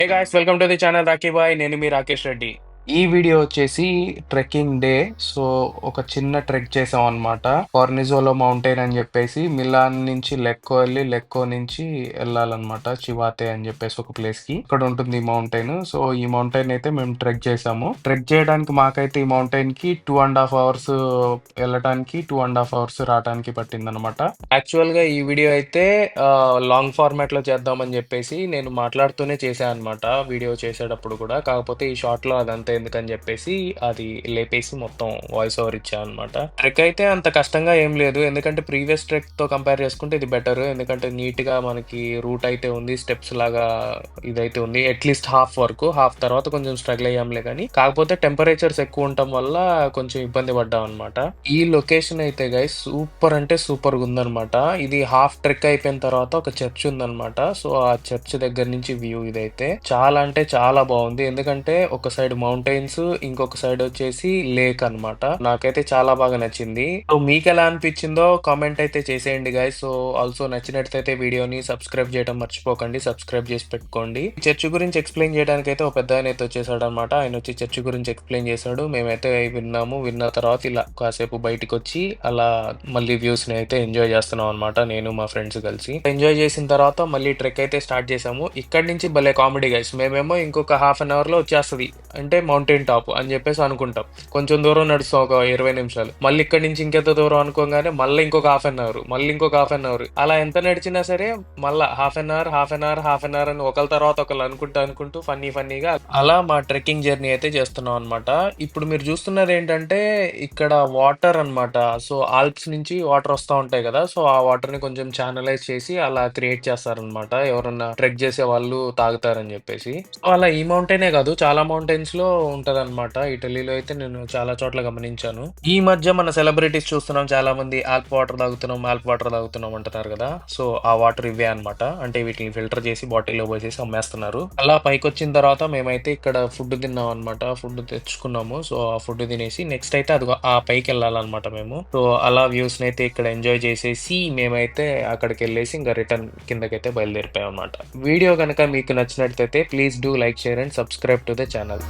Hey guys, welcome to the channel Rocky boy. నేను మీ రాకేష్ రెడ్డి. ఈ వీడియో వచ్చేసి ట్రెక్కింగ్ డే. సో ఒక చిన్న ట్రెక్ చేసాం అనమాట. కార్నిజోలో మౌంటైన్ అని చెప్పేసి మిలాన్ నుంచి లెక్కో వెళ్ళి లెక్కో నుంచి వెళ్ళాలన్నమాట. చివాతే అని చెప్పేసి ఒక ప్లేస్ కి ఇక్కడ ఉంటుంది ఈ మౌంటైన్. సో ఈ మౌంటైన్ అయితే మేము ట్రెక్ చేసాము. ట్రెక్ చేయడానికి మాకైతే ఈ మౌంటైన్ కి 2.5 hours వెళ్ళటానికి, 2.5 hours రావడానికి పట్టింది అనమాట. యాక్చువల్ గా ఈ వీడియో అయితే లాంగ్ ఫార్మాట్ లో చేద్దామని చెప్పేసి నేను మాట్లాడుతూనే చేశాను అనమాట వీడియో చేసేటప్పుడు కూడా. కాకపోతే ఈ షార్ట్ లో అదంతా ఎందుకని చెప్పేసి అది లేపేసి మొత్తం వాయిస్ ఓవర్ ఇచ్చాను అనమాట. ట్రెక్ అయితే అంత కష్టంగా ఏం లేదు, ఎందుకంటే ప్రీవియస్ ట్రెక్ తో కంపేర్ చేసుకుంటే ఇది బెటర్. ఎందుకంటే నీట్ గా మనకి రూట్ అయితే ఉంది, స్టెప్స్ లాగా ఇదైతే ఉంది. అట్లీస్ట్ హాఫ్ వరకు, హాఫ్ తర్వాత కొంచెం స్ట్రగుల్ అయ్యాంలే కానీ. కాకపోతే టెంపరేచర్స్ ఎక్కువ ఉండటం వల్ల కొంచెం ఇబ్బంది పడ్డాం అనమాట. ఈ లొకేషన్ అయితే గైస్ సూపర్ అంటే సూపర్ గా ఉందన్నమాట. ఇది హాఫ్ ట్రెక్ అయిపోయిన తర్వాత ఒక చర్చ్ ఉందన్నమాట. సో ఆ చర్చ్ దగ్గర నుంచి వ్యూ ఇదైతే చాలా అంటే చాలా బాగుంది. ఎందుకంటే ఒక సైడ్ మౌంటైన్స్, ఇంకొక సైడ్ వచ్చేసి లేక్ అన్నమాట. నాకైతే చాలా బాగా నచ్చింది. సో మీకు ఎలా అనిపించిందో కామెంట్ అయితే చేసేయండి గైస్. సో ఆల్సో నచ్చినట్లయితే వీడియోని సబ్స్క్రైబ్ చేయడం మర్చిపోకండి, సబ్స్క్రైబ్ చేసి పెట్టుకోండి. చర్చ్ గురించి ఎక్స్ప్లెయిన్ చేయడానికి అయితే ఒక పెద్ద ఆయన అయితే వచ్చేసాడు అనమాట. ఆయన వచ్చి చర్చ్ గురించి ఎక్స్ప్లెయిన్ చేశాడు. మేమైతే విన్నాము. విన్న తర్వాత ఇలా కాసేపు బయటికి వచ్చి అలా మళ్ళీ వ్యూస్ ని అయితే ఎంజాయ్ చేస్తున్నాం అనమాట, నేను మా ఫ్రెండ్స్ కలిసి. ఎంజాయ్ చేసిన తర్వాత మళ్ళీ ట్రెక్ అయితే స్టార్ట్ చేసాము. ఇక్కడ నుంచి భలే కామెడీ గైస్. మేమేమో ఇంకొక హాఫ్ అన్ అవర్ లో వచ్చేస్తుంది అంటే మౌంటైన్ టాప్ అని చెప్పేసి అనుకుంటాం. కొంచెం దూరం నడుస్తాం, ఒక 20 నిమిషాలు. మళ్ళీ ఇక్కడ నుంచి ఇంకెంత దూరం అనుకోగానే మళ్ళీ ఇంకొక హాఫ్ అన్ అవర్, మళ్ళీ ఇంకొక హాఫ్ అన్ అవర్. అలా ఎంత నడిచినా సరే మళ్ళా half an hour, half an hour, half an hour అని ఒకళ్ళ తర్వాత ఒకళ్ళు అనుకుంటూ ఫన్నీగా అలా మా ట్రెక్కింగ్ జర్నీ అయితే చేస్తున్నాం అనమాట. ఇప్పుడు మీరు చూస్తున్నది ఏంటంటే ఇక్కడ వాటర్ అన్నమాట. సో ఆల్ప్స్ నుంచి వాటర్ వస్తూ ఉంటాయి కదా. సో ఆ వాటర్ ని కొంచెం ఛానలైజ్ చేసి అలా క్రియేట్ చేస్తారనమాట, ఎవరన్నా ట్రెక్ చేసే వాళ్ళు తాగుతారని చెప్పేసి. సో అలా ఈ మౌంటైనే కాదు, చాలా మౌంటైన్స్ లో ఉంటదన్నమాట. ఇటలీలో అయితే నేను చాలా చోట్ల గమనించాను. ఈ మధ్య మన సెలబ్రిటీస్ చూస్తున్నాం, చాలా మంది ఆల్ప్ వాటర్ తాగుతున్నాం అంటున్నారు కదా. సో ఆ వాటర్ ఇవే అన్నమాట. అంటే వీటిని ఫిల్టర్ చేసి బాటిల్లో పోసేసి అమ్మేస్తున్నారు. అలా పైకి వచ్చిన తర్వాత మేమైతే ఇక్కడ ఫుడ్ తిన్నాం అనమాట. ఫుడ్ తెచ్చుకున్నాము. సో ఆ ఫుడ్ తినేసి నెక్స్ట్ అయితే అది ఆ పైకి వెళ్ళాలన్నమాట మేము. సో అలా వ్యూస్ అయితే ఇక్కడ ఎంజాయ్ చేసేసి మేమైతే అక్కడికి వెళ్ళేసి ఇంకా రిటర్న్ కిందకైతే బయలుదేరిపోయాం అనమాట. వీడియో కనుక మీకు నచ్చినట్లయితే please do like, share and subscribe to the channel.